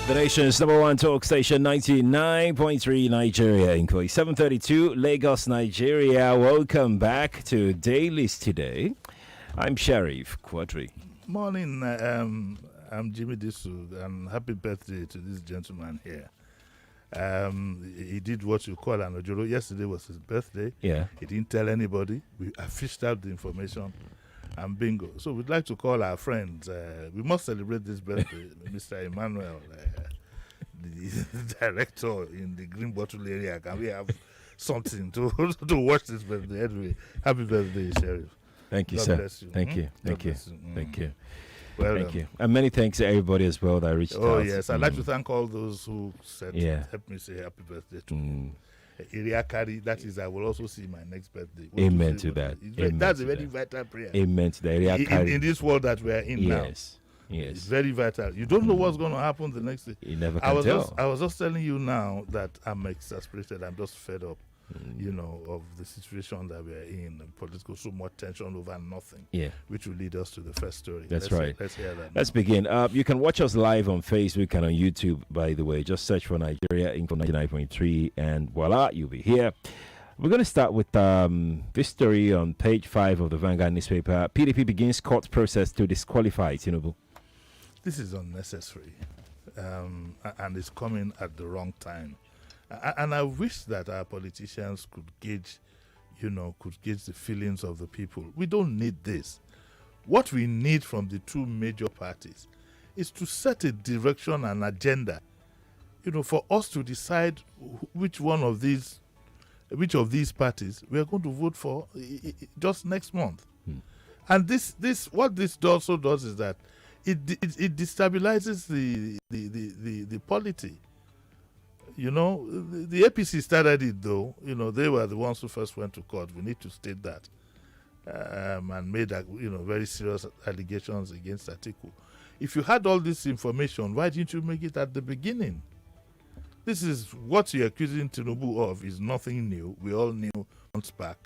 The nation's number one talk station, 99.3 Nigeria Inquiry, 732 Lagos, Nigeria. Welcome back to Dailies today. I'm Sheriff Quadry. Morning, I'm Jimi Disu, and happy birthday to this gentleman here. He did what you call an ojoro. Yesterday was his birthday. Yeah. He didn't tell anybody. I fished out the information, and bingo. So we'd like to call our friends. We must celebrate this birthday, Mr. Emmanuel, the director in the Green Bottle area. Can we have something to watch this birthday? Anyway, happy birthday, Sheriff. Thank you, God sir. bless you. Thank you. Thank you. Thank you. Well Thank you. And many thanks to everybody as well that reached out. Oh, yes. I'd like to thank all those who said, help me say happy birthday to me. Area carry, that is, I will also see my next birthday. Amen to that. That's a very vital prayer. Amen to that. Area carry. In this world that we are in now. Yes. It's very vital. You don't know what's going to happen the next day. You never can tell. I was just telling you now that I'm exasperated. I'm just fed up. Of the situation that we are in, political, so much tension over nothing, which will lead us to the first story. That's right. Let's hear that. Let's begin. You can watch us live on Facebook and on YouTube, by the way. Just search for Nigeria Info 99.3 and voila, you'll be here. We're going to start with this story on page 5 of the Vanguard newspaper. PDP begins court process to disqualify Tinubu. This is unnecessary, and it's coming at the wrong time. And I wish that our politicians could gauge the feelings of the people. We don't need this. What we need from the two major parties is to set a direction and agenda, for us to decide which of these parties we are going to vote for just next month. And what this also does is that it destabilizes the polity. The APC started it, though. They were the ones who first went to court. We need to state that. And made, very serious allegations against Atiku. If you had all this information, why didn't you make it at the beginning? This is what you're accusing Tinubu of is nothing new. We all knew months back.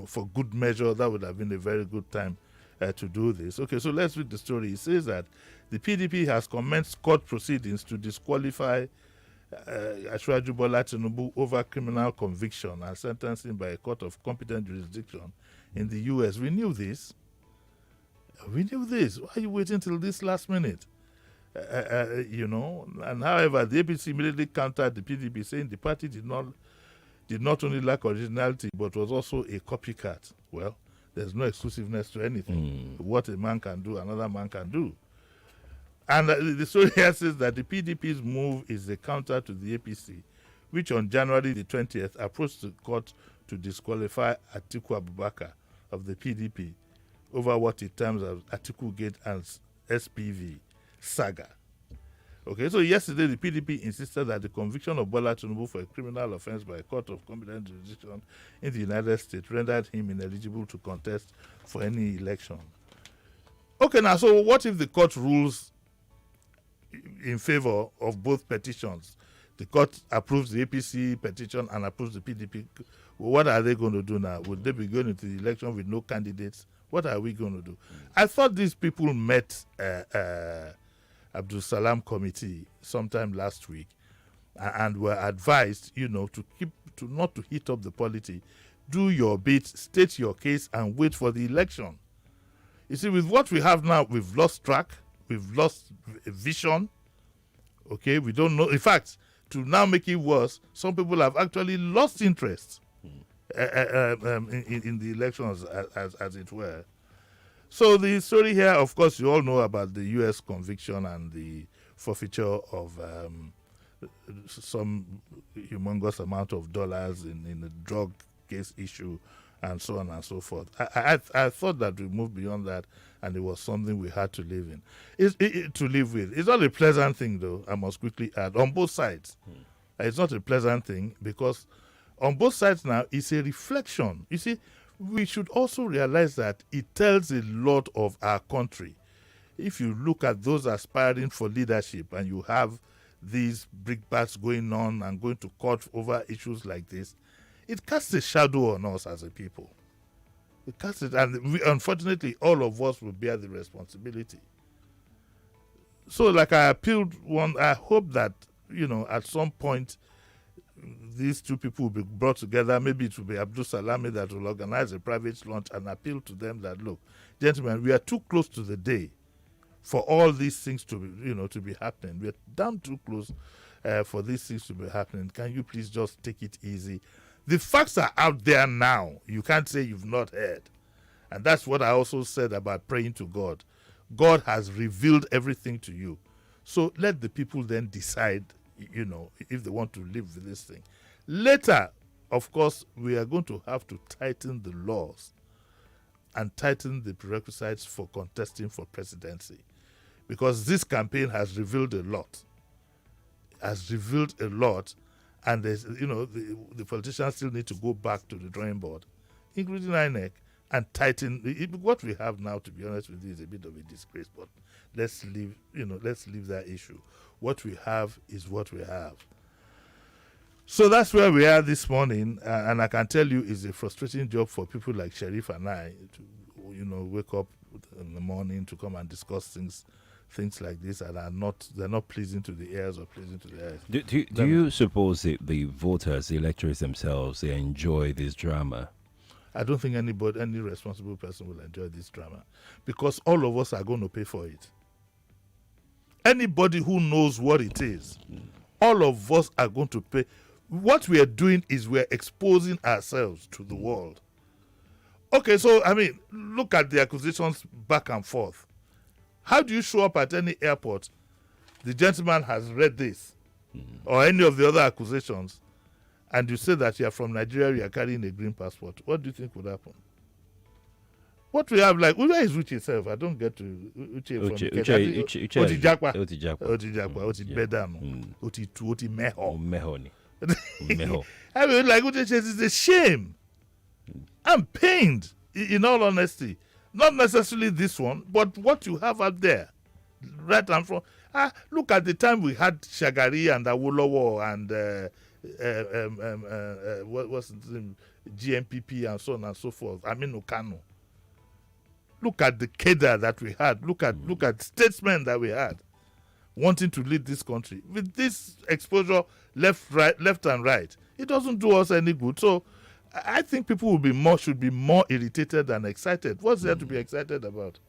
For good measure, that would have been a very good time to do this. Okay, so let's read the story. It says that the PDP has commenced court proceedings to disqualify Ashwaju Bola Tinubu over criminal conviction and sentencing by a court of competent jurisdiction in the U.S. We knew this. Why are you waiting till this last minute? And however, the APC immediately countered the PDP, saying the party did not only lack originality, but was also a copycat. Well, there's no exclusiveness to anything. What a man can do, another man can do. And the story here says that the PDP's move is a counter to the APC, which on January the 20th approached the court to disqualify Atiku Abubakar of the PDP over what it terms as Atiku Gate and SPV saga. Okay, so yesterday the PDP insisted that the conviction of Bola Tinubu for a criminal offense by a court of competent jurisdiction in the United States rendered him ineligible to contest for any election. Okay, now, so what if the court rules in favor of both petitions? The court approves the APC petition and approves the PDP. What are they going to do now? Would they be going into the election with no candidates? What are we going to do? I thought these people met Abdul Salam committee sometime last week and were advised, not to heat up the polity. Do your bit, state your case, and wait for the election. You see, with what we have now, we've lost track. We've lost vision. Okay, we don't know. In fact, to now make it worse, some people have actually lost interest in the elections, as it were. So the story here, of course, you all know about the U.S. conviction and the forfeiture of some humongous amount of dollars in the drug case issue and so on and so forth. I thought that we moved beyond that, and it was something we had to live in. To live with. It's not a pleasant thing, though, I must quickly add, on both sides. It's not a pleasant thing because on both sides now, it's a reflection. You see, we should also realize that it tells a lot of our country. If you look at those aspiring for leadership and you have these brickbats going on and going to court over issues like this, it casts a shadow on us as a people. It casts it, and unfortunately, all of us will bear the responsibility. So, like I appealed I hope that, at some point, these two people will be brought together. Maybe it will be Abdul Salami that will organize a private lunch and appeal to them that, look, gentlemen, we are too close to the day for all these things to be, to be happening. We're damn too close for these things to be happening. Can you please just take it easy? The facts are out there now. You can't say you've not heard. And that's what I also said about praying to God. God has revealed everything to you. So let the people then decide, if they want to live with this thing. Later, of course, we are going to have to tighten the laws and tighten the prerequisites for contesting for presidency. Because this campaign has revealed a lot. And there's, the politicians still need to go back to the drawing board, including INEC, and tighten. What we have now, to be honest with you, is a bit of a disgrace, but let's leave that issue. What we have is what we have. So that's where we are this morning, and I can tell you it's a frustrating job for people like Sheriff and I to, wake up in the morning to come and discuss things like this, and they're not pleasing to the ears or pleasing to the eyes. Do you suppose the voters, the electors themselves, they enjoy this drama? I don't think any responsible person will enjoy this drama, because all of us are going to pay for it. Anybody who knows what it is, all of us are going to pay. What we are doing is we're exposing ourselves to the world. Okay, so, look at the accusations back and forth. How do you show up at any airport, the gentleman has read this, or any of the other accusations, and you say that you're from Nigeria, you're carrying a green passport? What do you think would happen? What we have, like, where is Uche itself? I don't get to Uche from Oti Jakwa. Oti Bedano. Oti Meho. Like Uche says, it's a shame. I'm pained, in all honesty. Not necessarily this one, but what you have out there, right and from. Look at the time we had Shagari and Awolowo and what's the name, GMPP and so on and so forth. Okano. Look at the cadre that we had. Look at statesmen that we had wanting to lead this country. With this exposure left and right, it doesn't do us any good. So I think people should be more irritated than excited. What's there to be excited about?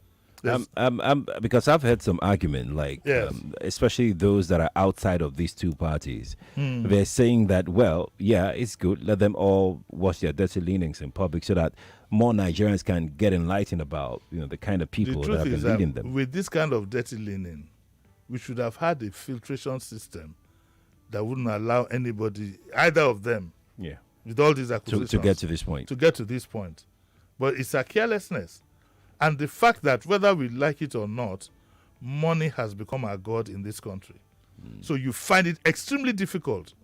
Because I've heard some argument, like, yes. Especially those that are outside of these two parties. They're saying that, well, yeah, it's good. Let them all watch their dirty leanings in public so that more Nigerians can get enlightened about, the kind of people that have been leading them. With this kind of dirty leaning, we should have had a filtration system that wouldn't allow anybody, either of them, with all these accusations, to get to this point. But it's a carelessness. And the fact that whether we like it or not, money has become our God in this country. So you find it extremely difficult,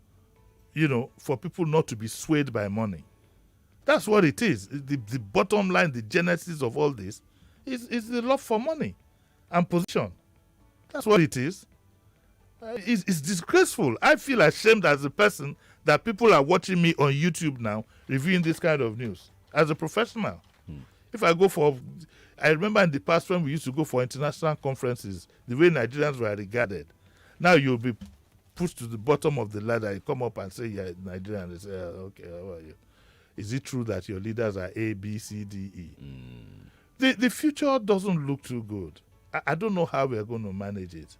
for people not to be swayed by money. That's what it is. The bottom line, the genesis of all this is the love for money and position. That's what it is. It's disgraceful. I feel ashamed as a person that people are watching me on YouTube now reviewing this kind of news as a professional. If I I remember in the past when we used to go for international conferences, the way Nigerians were regarded. Now you'll be pushed to the bottom of the ladder. You come up and say you're Nigerian. They say, okay, how are you? Is it true that your leaders are A, B, C, D, E? The future doesn't look too good. I don't know how we're going to manage it.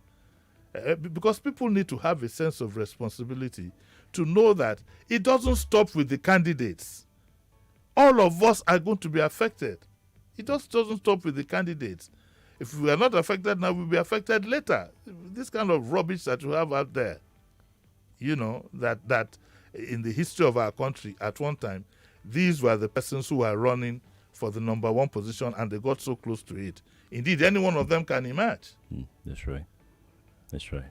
Because people need to have a sense of responsibility to know that it doesn't stop with the candidates. All of us are going to be affected. It just doesn't stop with the candidates. If we are not affected now, we'll be affected later. This kind of rubbish that you have out there, that in the history of our country, at one time, these were the persons who were running for the number one position, and they got so close to it. Indeed, any one of them can emerge. That's right.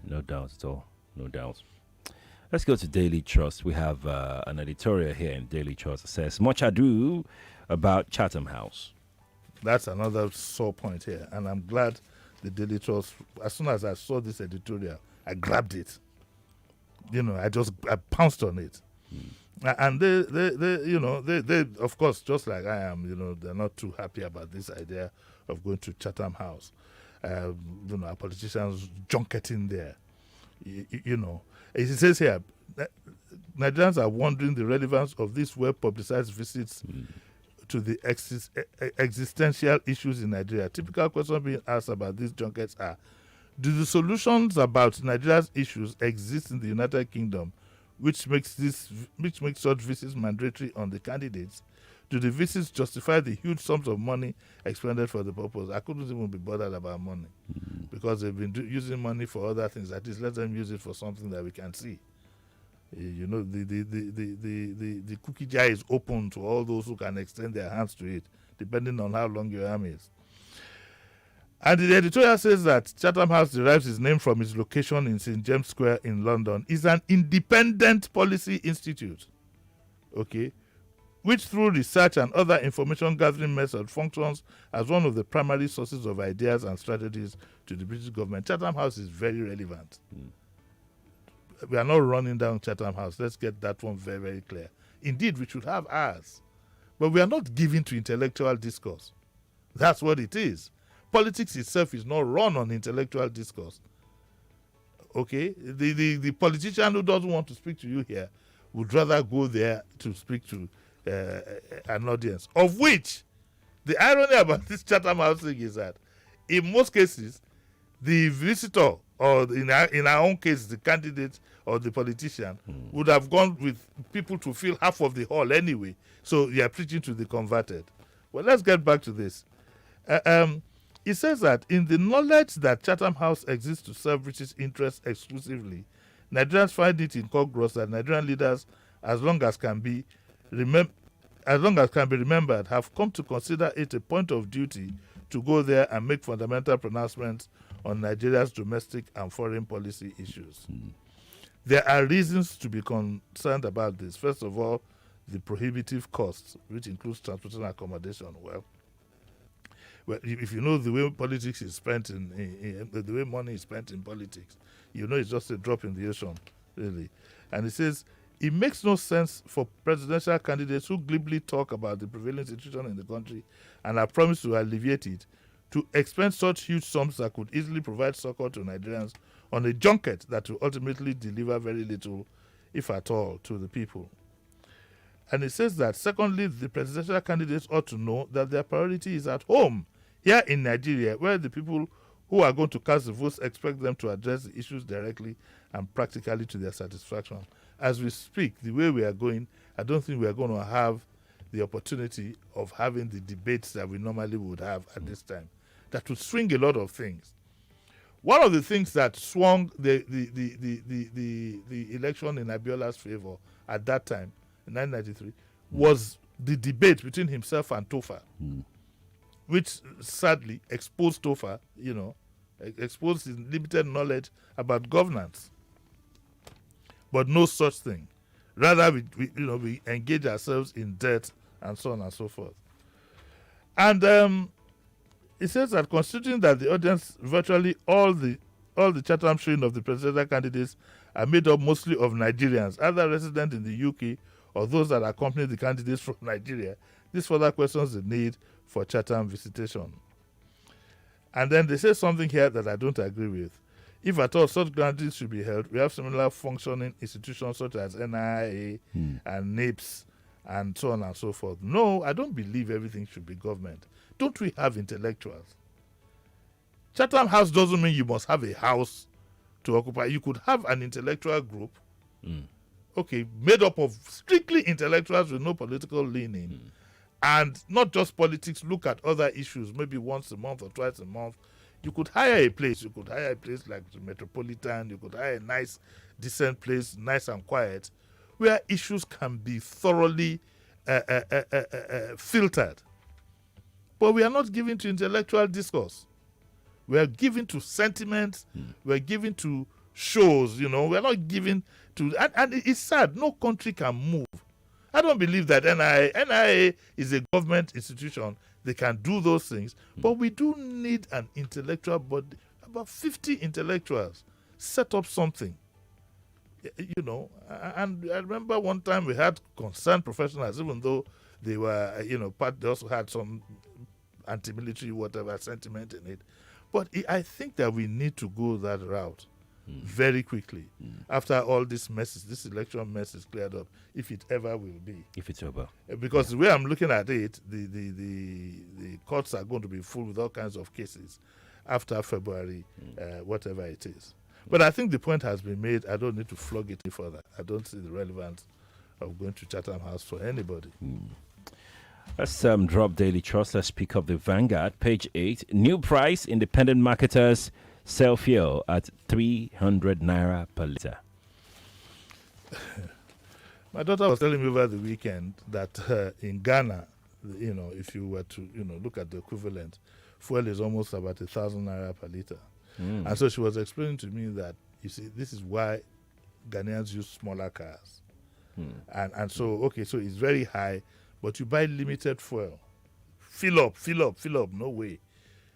No doubt at all. No doubt. Let's go to Daily Trust. We have an editorial here in Daily Trust that says, much ado about Chatham House. That's another sore point here. And I'm glad the Daily Trust, as soon as I saw this editorial, I grabbed it. I pounced on it. And they, of course, just like I am, they're not too happy about this idea of going to Chatham House. our politicians junketing there. You know, it says here, Nigerians are wondering the relevance of these well-publicized visits to the existential issues in Nigeria. Typical questions being asked about these junkets are: do the solutions about Nigeria's issues exist in the United Kingdom, which makes such visits mandatory on the candidates? Do the visits justify the huge sums of money expended for the purpose? I couldn't even be bothered about money because they've been using money for other things. At least let them use it for something that we can see. You know, the cookie jar is open to all those who can extend their hands to it, depending on how long your arm is. And the editorial says that Chatham House derives its name from its location in St. James Square in London. It's an independent policy institute, okay, which through research and other information gathering methods functions as one of the primary sources of ideas and strategies to the British government. Chatham House is very relevant. We are not running down Chatham House. Let's get that one very, very clear. Indeed, we should have ours. But we are not given to intellectual discourse. That's what it is. Politics itself is not run on intellectual discourse. Okay? The politician who doesn't want to speak to you here would rather go there to speak to an audience. Of which, the irony about this Chatham House thing is that in most cases, the visitor, or in our own case, the candidate or the politician, would have gone with people to fill half of the hall anyway. So you are preaching to the converted. Well, let's get back to this. It says that in the knowledge that Chatham House exists to serve British interests exclusively, Nigerians find it incongruous that Nigerian leaders, as long as can be remembered, have come to consider it a point of duty to go there and make fundamental pronouncements on Nigeria's domestic and foreign policy issues. There are reasons to be concerned about this. First of all, the prohibitive costs, which includes transportation and accommodation. Well, if you know the way politics is spent the way money is spent in politics, you know it's just a drop in the ocean, really. And it says, it makes no sense for presidential candidates who glibly talk about the prevailing situation in the country and have promised to alleviate it to expend such huge sums that could easily provide succor to Nigerians on a junket that will ultimately deliver very little, if at all, to the people. And it says that, secondly, the presidential candidates ought to know that their priority is at home, here in Nigeria, where the people who are going to cast the votes expect them to address the issues directly and practically to their satisfaction. As we speak, the way we are going, I don't think we are going to have the opportunity of having the debates that we normally would have at this time. That would swing a lot of things. One of the things that swung the election in Abiola's favor at that time, in 1993, was the debate between himself and Tofa, which sadly exposed Tofa, exposed his limited knowledge about governance. But no such thing. Rather, we engage ourselves in debt and so on and so forth. And it says that considering that the audience, virtually all the Chatham showing of the presidential candidates are made up mostly of Nigerians, either resident in the UK or those that accompany the candidates from Nigeria, this further questions the need for Chatham visitation. And then they say something here that I don't agree with. If at all such gatherings should be held, we have similar functioning institutions such as NIA and NIPS and so on and so forth. No, I don't believe everything should be government. Don't we have intellectuals? Chatham House doesn't mean you must have a house to occupy. You could have an intellectual group, okay, made up of strictly intellectuals with no political leaning, and not just politics, look at other issues, maybe once a month or twice a month. You could hire a place. You could hire a place like the Metropolitan. You could hire a nice, decent place, nice and quiet, where issues can be thoroughly filtered. But we are not given to intellectual discourse. We are given to sentiments. We are given to shows. We are not given to... And it's sad. No country can move. I don't believe that NIA is a government institution. They can do those things. But we do need an intellectual body. About 50 intellectuals set up something. And I remember one time we had concerned professionals, even though they were, they also had some anti-military whatever sentiment in it. But I think that we need to go that route very quickly after all this messes, this election mess is cleared up, if it ever will be. If it's over. Because the way I'm looking at it, the courts are going to be full with all kinds of cases after February, whatever it is. But I think the point has been made. I don't need to flog it any further. I don't see the relevance of going to Chatham House for anybody. Let's drop Daily Trust. Let's pick up the Vanguard, page 8. New price, independent marketers sell fuel at 300 naira per litre. My daughter was telling me over the weekend that in Ghana, if you were to, look at the equivalent, fuel is almost about 1,000 naira per litre. And so she was explaining to me that, you see, this is why Ghanaians use smaller cars. And so it's very high, but you buy limited fuel. Fill up, no way.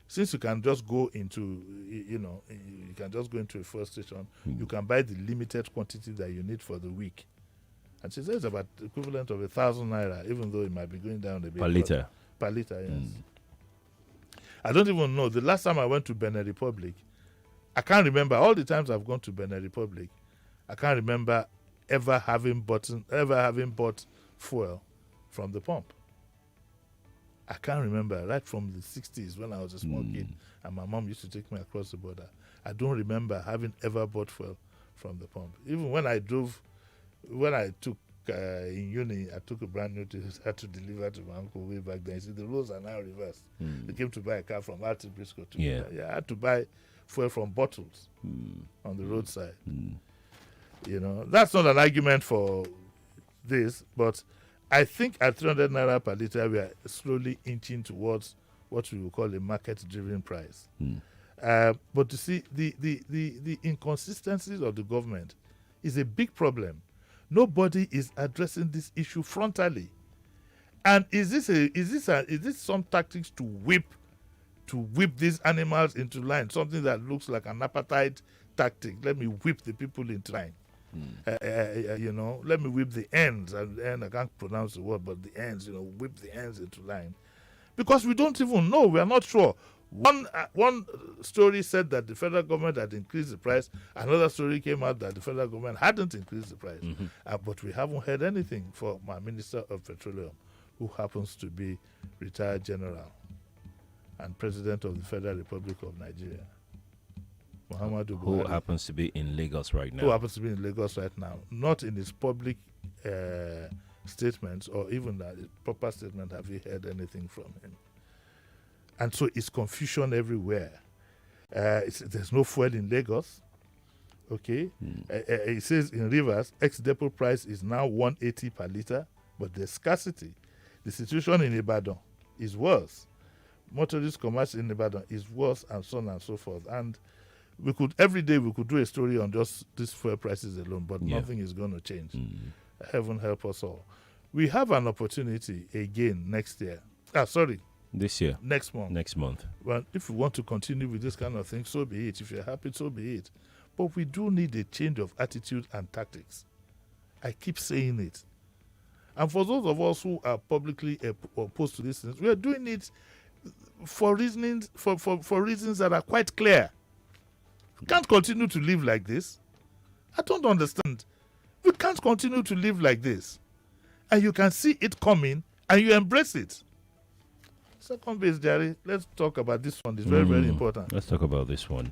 Since you can just go into, you can just go into a fuel station, you can buy the limited quantity that you need for the week. And she says it's about the equivalent of 1,000 naira, even though it might be going down a bit. Per litre? Per litre, yes. I don't even know. The last time I went to Benin Republic, I can't remember. All the times I've gone to Benin Republic, I can't remember ever having bought fuel from the pump. I can't remember. Right from the 60s when I was a small kid and my mom used to take me across the border, I don't remember having ever bought fuel from the pump. Even when I took in uni, I took a brand new had to deliver to my uncle way back then. You see, the roles are now reversed. They came to buy a car from Alton Briscoe. I had to buy fuel from bottles on the roadside. That's not an argument for this, but I think at 300 naira per litre, we are slowly inching towards what we will call a market-driven price. But you see, the inconsistencies of the government is a big problem. Nobody is addressing this issue frontally. And is this some tactics to whip these animals into line? Something that looks like an apartheid tactic. Let me whip the people into line. Let me whip the ends. And I can't pronounce the word, but the ends. Whip the ends into line. Because we don't even know. We are not sure. One story said that the federal government had increased the price. Another story came out that the federal government hadn't increased the price. But we haven't heard anything from my Minister of Petroleum, who happens to be retired general and president of the Federal Republic of Nigeria, Muhammadu Buhari. Who happens to be in Lagos right now. Who happens to be in Lagos right now. Not in his public statements or even his proper statement have you heard anything from him. And so it's confusion everywhere. There's no fuel in Lagos. Okay? It says in Rivers, ex-depot price is now 180 per litre, but there's scarcity. The situation in Ibadan is worse. Motorist commerce in Ibadan is worse, and so on and so forth. And every day we could do a story on just these fuel prices alone, but nothing is going to change. Heaven help us all. We have an opportunity again next year. This year. Next month. Well, if we want to continue with this kind of thing, so be it. If you're happy, so be it. But we do need a change of attitude and tactics. I keep saying it. And for those of us who are publicly opposed to these things, we are doing it for reasons that are quite clear. We can't continue to live like this. I don't understand. We can't continue to live like this. And you can see it coming and you embrace it. Second base, Jerry, let's talk about this one. It's very, very important. Let's talk about this one.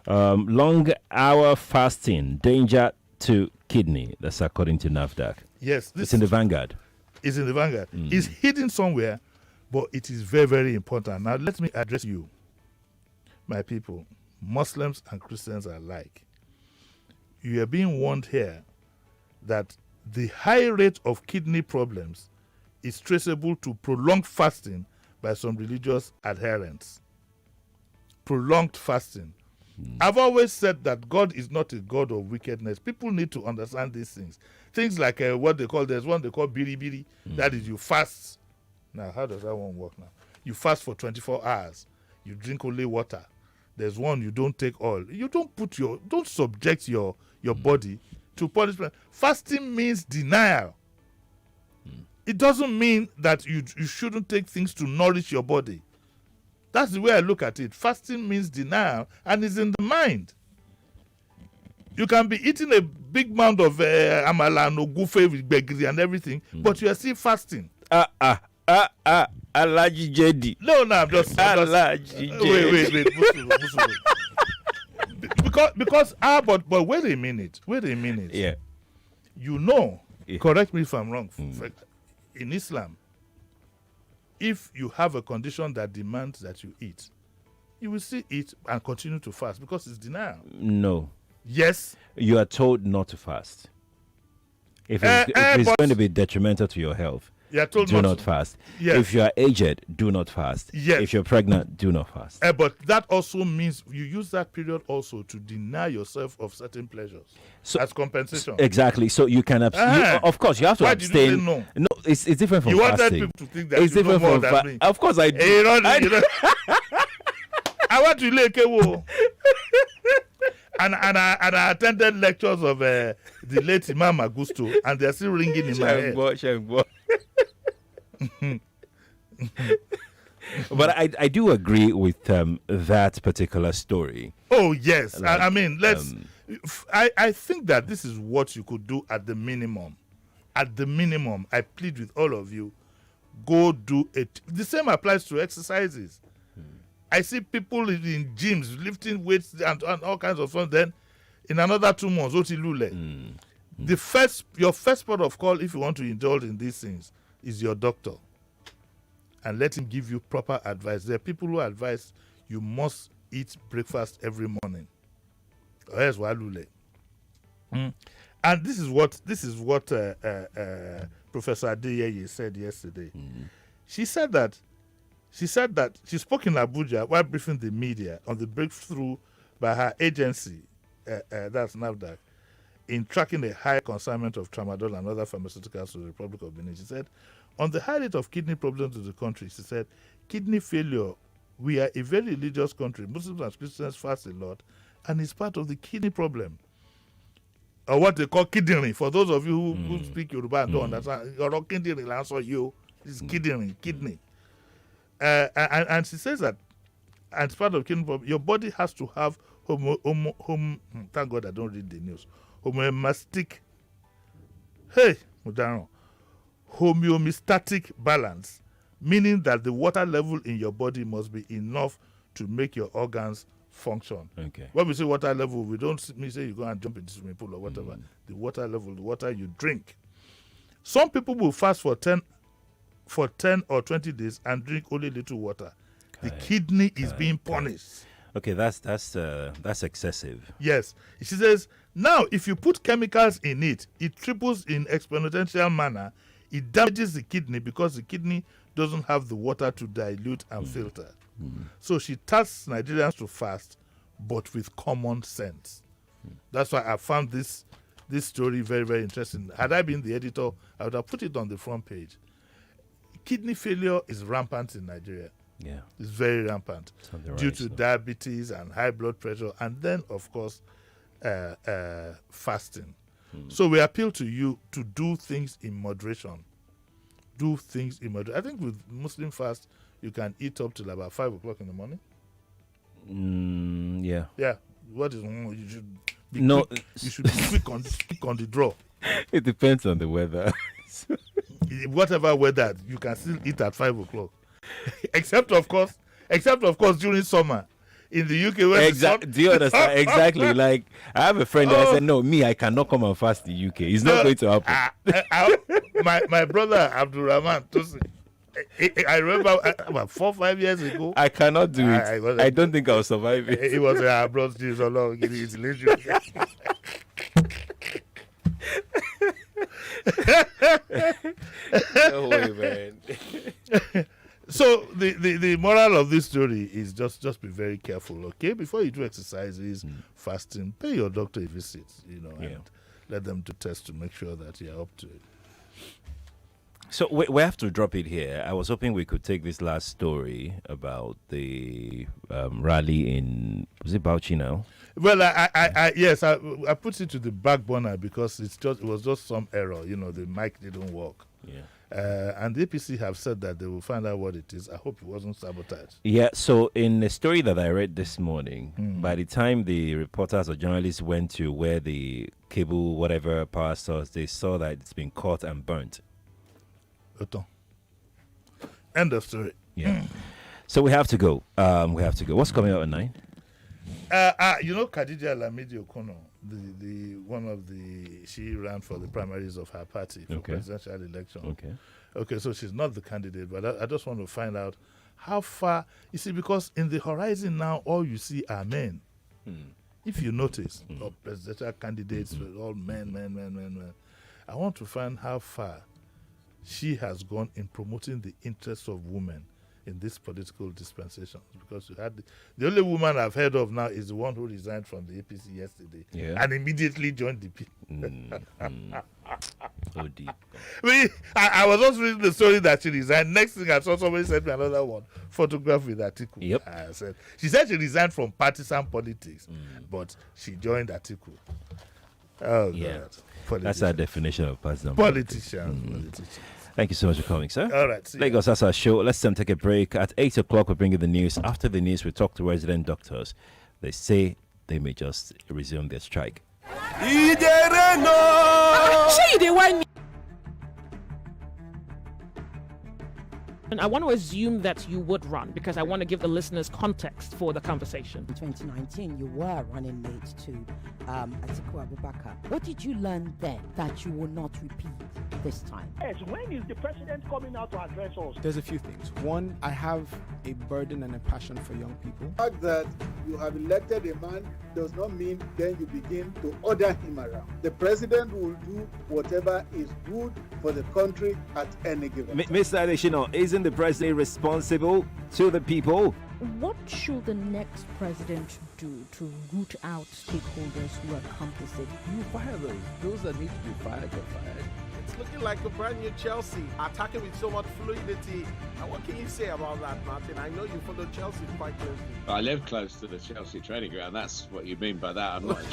Long hour fasting, danger to kidney. That's according to NAFDAC. Yes. It's in the Vanguard. It's in the Vanguard. It's hidden somewhere, but it is very, very important. Now, let me address you, my people, Muslims and Christians alike. You are being warned here that the high rate of kidney problems is traceable to prolonged fasting by some religious adherents. Prolonged fasting. I've always said that God is not a God of wickedness. People need to understand these things. Things like there's one they call biri biri. That is, you fast. Now, how does that one work now? You fast for 24 hours. You drink only water. There's one you don't take oil. You don't subject your body to punishment. Fasting means denial. It doesn't mean that you shouldn't take things to nourish your body. That's the way I look at it. Fasting means denial, and it's in the mind. You can be eating a big amount of amala and ogufe with gbegiri and everything, but you are still fasting. Alaji Jedi. No, I'm just Alaji Jedi. Wait. But wait a minute. Yeah. You know, correct me if I'm wrong. In Islam, if you have a condition that demands that you eat, you will still eat and continue to fast because it's denial. No. Yes. You are told not to fast. If it's going to be detrimental to your health, told do not fast. Yes. If you are aged, do not fast. Yes. If you're pregnant, do not fast. But that also means you use that period also to deny yourself of certain pleasures as compensation. Exactly. So you can of course you have to Why abstain. Did you say no? No, it's different from you fasting. wanted people to think that it's you know different more from than me. Of course I do. I went to Lekewo. And I attended lectures of the late Imam Augusto, and they're still ringing in my head. But I do agree with that particular story. Oh yes, Like, I mean, I think that this is what you could do at the minimum. At the minimum, I plead with all of you, go do it. The same applies to exercises. I see people in gyms lifting weights and all kinds of fun. Then, in another 2 months, Otilule. Your first port of call, if you want to indulge in these things, is your doctor, and let him give you proper advice. There are people who advise you must eat breakfast every morning, or else walule. And this is what Professor Adeyeye said yesterday. She said that she spoke in Abuja while briefing the media on the breakthrough by her agency, that's NAFDAC, in tracking a high consignment of tramadol and other pharmaceuticals to the Republic of Benin. She said, on the high rate of kidney problems in the country, she said, kidney failure, we are a very religious country. Muslims and Christians fast a lot, and it's part of the kidney problem. Or what they call kidney. For those of you who speak Yoruba and don't understand, your kidney will answer you. It's kidney. And she says that, as part of kidney problem, your body has to have thank God I don't read the news. Homeostatic balance, meaning that the water level in your body must be enough to make your organs function. Okay. When we say water level, we don't say you go and jump into the swimming pool or whatever. The water level, the water you drink. Some people will fast for 10 or 20 days and drink only little water. The kidney is being punished. Okay, that's excessive. Yes. She says, now if you put chemicals in it, it triples in exponential manner. It damages the kidney because the kidney doesn't have the water to dilute and filter. So she tasks Nigerians to fast, but with common sense. That's why I found this story very, very interesting. Had I been the editor, I would have put it on the front page. Kidney failure is rampant in Nigeria. Yeah. It's very rampant due to diabetes and high blood pressure, and then, of course, fasting. So we appeal to you to do things in moderation. Do things in moderation. I think with Muslim fast, you can eat up till about 5 o'clock in the morning. Yeah. Yeah. What is you should be quick. You should be quick on the draw. It depends on the weather. Whatever weather, you can still eat at 5 o'clock. except of course during summer in the UK where do you understand? Exactly. Like I have a friend that said, no, I cannot come and fast in the UK. It's not going to happen. My brother Abdurrahman Tosin, I remember about 4 or 5 years ago. I cannot do it. I don't think I'll survive it. It was a brought Jesus along. It's leisure. No way, man. So the moral of this story is just be very careful, okay? Before you do exercises, fasting, pay your doctor a visit, and let them do tests to make sure that you're up to it. So we have to drop it here. I was hoping we could take this last story about the rally in, was it Bauchi now? Well, I put it to the back burner because it was just some error. The mic didn't work. Yeah. And the APC have said that they will find out what it is. I hope it wasn't sabotage. Yeah, so in the story that I read this morning, by the time the reporters or journalists went to where the cable, whatever power source, they saw that it's been caught and burnt. End of story. Yeah. So we have to go. What's coming out at 9? Khadija Lamidi Okono, she ran for the primaries of her party for presidential election. Okay, so she's not the candidate, but I just want to find out how far, you see, because in the horizon now, all you see are men. If you notice, all presidential candidates were all men. I want to find how far she has gone in promoting the interests of women in this political dispensation, because you had the only woman I've heard of now is the one who resigned from the APC yesterday and immediately joined the P. So deep. I was also reading the story that she resigned. Next thing I saw, somebody sent me another one, photograph with Atiku. Yep. She said she resigned from partisan politics, but she joined Atiku. Oh, yeah. God. That's our definition of partisan politicians. Thank you so much for coming, sir. All right. Lagos, that's our show. Let's take a break. At 8 o'clock, we'll bring you the news. After the news, we talk to resident doctors. They say they may just resume their strike. And I want to assume that you would run because I want to give the listeners context for the conversation. In 2019, you were running mate to Atiku Abubakar. What did you learn then that you will not repeat this time? Yes, when is the president coming out to address us? There's a few things. One, I have a burden and a passion for young people. The fact that you have elected a man does not mean then you begin to order him around. The president will do whatever is good for the country at any given time. Mr. Adeshino, isn't the president responsible to the people? What should the next president do to root out stakeholders who are complicit? You fire those. Those that need to be fired are fired. It's looking like a brand new Chelsea, attacking with so much fluidity. And what can you say about that, Martin? I know you follow Chelsea quite closely. I live close to the Chelsea training ground. That's what you mean by that. I'm not.